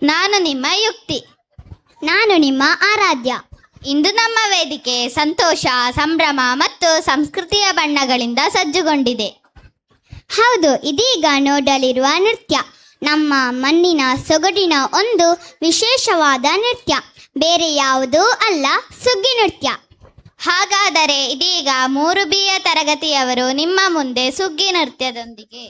ನಾನು ನಿಮ್ಮ ಯುಕ್ತಿ. ನಾನು ನಿಮ್ಮ ಆರಾಧ್ಯ. ಇಂದು ನಮ್ಮ ವೇದಿಕೆ ಸಂತೋಷ, ಸಂಭ್ರಮ ಮತ್ತು ಸಂಸ್ಕೃತಿಯ ಬಣ್ಣಗಳಿಂದ ಸಜ್ಜುಗೊಂಡಿದೆ. ಹೌದು, ಇದೀಗ ನೋಡಲಿರುವ ನೃತ್ಯ ನಮ್ಮ ಮಣ್ಣಿನ ಸೊಗಡಿನ ಒಂದು ವಿಶೇಷವಾದ ನೃತ್ಯ. ಬೇರೆ ಯಾವುದೂ ಅಲ್ಲ, ಸುಗ್ಗಿ ನೃತ್ಯ. ಹಾಗಾದರೆ ಇದೀಗ 3Bಯ ತರಗತಿಯವರು ನಿಮ್ಮ ಮುಂದೆ ಸುಗ್ಗಿ ನೃತ್ಯದೊಂದಿಗೆ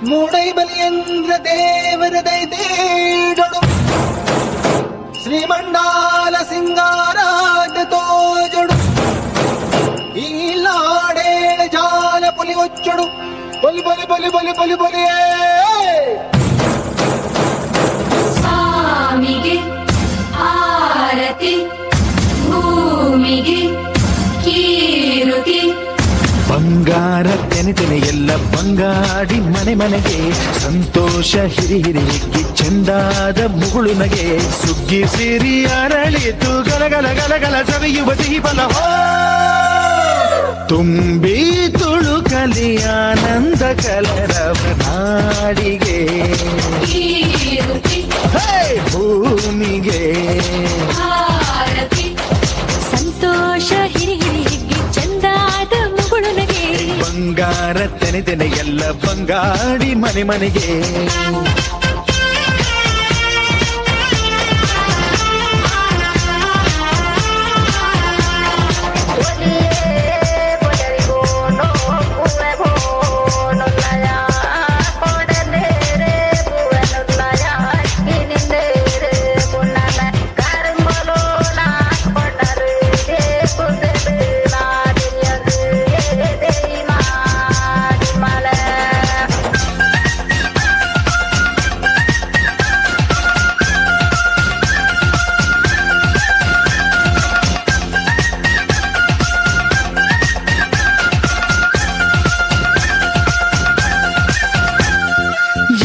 ಮೂಡೈ ಬಲಿಯಂದ್ರ ದೇವರ ದೈದೇಡೊಡು ಶ್ರೀಮಂಡಾಲ ಸಿಂಗಾರಾಟ ತೋಜೊಡು ಈಲಾಡೇಳ ಜಾಲ ಪುಲಿ ಒಚ್ಚೊಡು ಬಲಿ ಬಲಿ ಬಲಿ ಬಲಿ ಬಲಿ ಬಲಿಯೇ ಸ್ವಾಮಿಗೆ ಆರತಿ, ಭೂಮಿಗೆ ಕೀರುತಿ. ಬಂಗಾರ ತೆನೆ ಎಲ್ಲ ಬಂಗಾಡಿ ಮನೆ ಮನೆಗೆ ಸಂತೋಷ ಹಿರಿ ಹಿರಿಗಿ ಚೆಂದಾದ ಮುಗುಳು ನಗೆ ಸುಗ್ಗಿ ಸಿರಿ ಅರಳಿತು ಗಲಗಲ ಗಲಗಲ ಸವಿಯುವ ಸಿಹಿ ಫಲ ತುಂಬಿ ತುಳುಕಲಿ ಆನಂದ ಕಲರವ ನಾಡಿಗೆ ಭೂಮಿಗೆ ಸಂತೋಷ ಹಿರಿ ಹಿರಿಗಿ ಚಂದಾದ ಮುಗುಳು ನಗೆ ಬಂಗಾರ ತೆನೆ ಎಲ್ಲ ಬಂಗಾಡಿ ಮನೆ ಮನೆಗೆ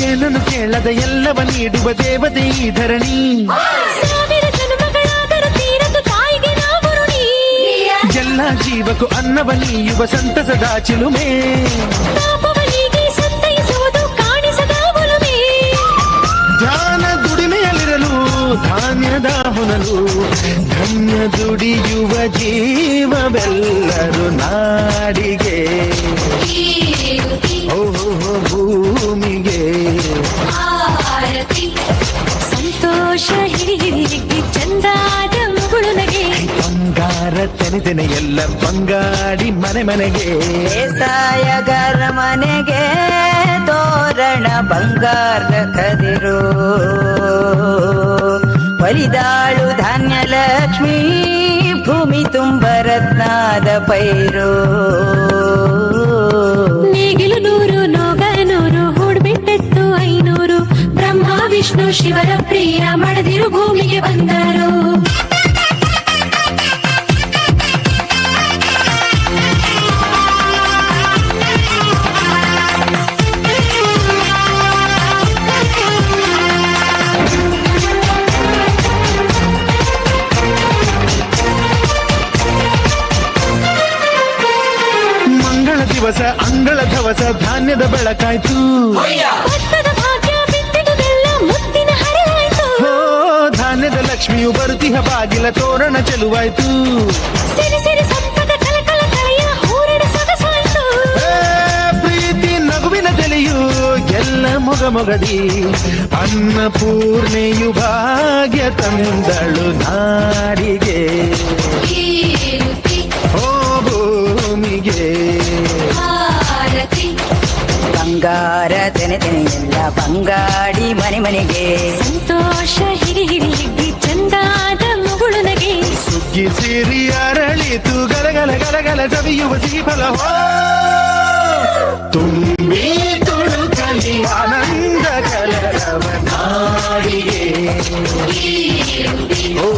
ಏನನ್ನು ಕೇಳದ ಎಲ್ಲವ ನೀಡುವ ದೇವತೆ ಈ ಧರಣಿ. ಸಾವಿರ ಜನ್ಮಗಳಾದರೂ ತೀರದು ತಾಯಿಗೆ ನಾವು ಋಣಿ. ಎಲ್ಲ ಜೀವಕ್ಕೂ ಅನ್ನವ ನೀಯುವ ಸಂತಸದ ಚಿಲುಮೆ. ಪಾಪವನಿಗೆ ಸಂತೈಸುವುದು ಕಾಣಿಸದ ಒಲುಮೆ. ಧ್ಯಾನ ದುಡಿಮೆಯಲ್ಲಿರಲು ಧಾನ್ಯದ ಹೊನಲು ಧನ್ಯ ದುಡಿಯುವ ಜೀವವೆಲ್ಲರೂ ನಾಡಿಗೆ ಓಹೋ ಭೂಮಿಗೆ ಸಂತೋಷ ಹಿರಿ ಹಿರಿಗಿ ಚಂದಾದ ಮುಗುಳು ನಗೆ ಬಂಗಾರ ತೆನೆ ಎಲ್ಲ ಬಂಗಾಡಿ ಮನೆ ಮನೆಗೆ ಸಾಯಗರ ಮನೆಗೆ ತೋರಣ ಬಂಗಾರ ಕದಿರು ಒಲಿದಾಳು ಧಾನ್ಯ ಲಕ್ಷ್ಮೀ ಭೂಮಿ ತುಂಬ ರತ್ನಾದ ಪೈರು ನೇಗಿಲು 100 ನೋಗ 100 ಹೂಡ್ಬಿಟ್ಟೆತ್ತು 500 ಬ್ರಹ್ಮ ವಿಷ್ಣು ಶಿವರ ಪ್ರಿಯ ಮಡದಿರು ಭೂಮಿಗೆ ಬಂದರು. ಮಂಗಳ ದಿವಸ ಅಂಗಳ ಧವಸ ಧಾನ್ಯದ ಬೆಳಕಾಯ್ತು. ಭತ್ತದ ಭಾಗ್ಯ ಬಿತ್ತಿದುದೆಲ್ಲ ಮುತ್ತಿನ ಹರವಾಯ್ತು. ಧಾನ್ಯದ ಲಕ್ಷ್ಮಿಯು ಬರುತ್ತಿಹ ಬಾಗಿಲ ತೋರಣ ಚೆಲುವಾಯ್ತು. ಸಿರಿ ಸಿರಿ ಸಂಪದ ಕಲಕಲ ಕಳೆಯ ಹೂರಣ ಸೊಗಸಾಯ್ತು. ಪ್ರೀತಿ ನಗುವಿನ ತಲೆಯು ಎಲ್ಲ ಮೊಗಮೊಗದಿ ಅನ್ನಪೂರ್ಣೆಯು ಭಾಗ್ಯ ತಂದಳು ನಾಡಿಗೆ ಓ ಭೂಮಿಗೆ ಬಂಗಾರ ತೆನೆ ಎಲ್ಲ ಬಂಗಾಡಿ ಮನೆ ಮನೆಗೆ ಸಂತೋಷ ಹಿರಿ ಹಿರಿ ಚಂದಾದ ಮುಗುಳು ನಗೆ ಸುಗ್ಗಿ ಸಿರಿ ಅರಳಿ ಅರಳಿತು ಗಲಗಲ ಗಲಗಲ ಸವಿಯುವ ಸಿಹಿಫಲ ಹೋ ತುಂಬಿ ತುಳುಕಲಿ ಆನಂದ ಕಲರವ ನಾಡಿಗೆ ಓ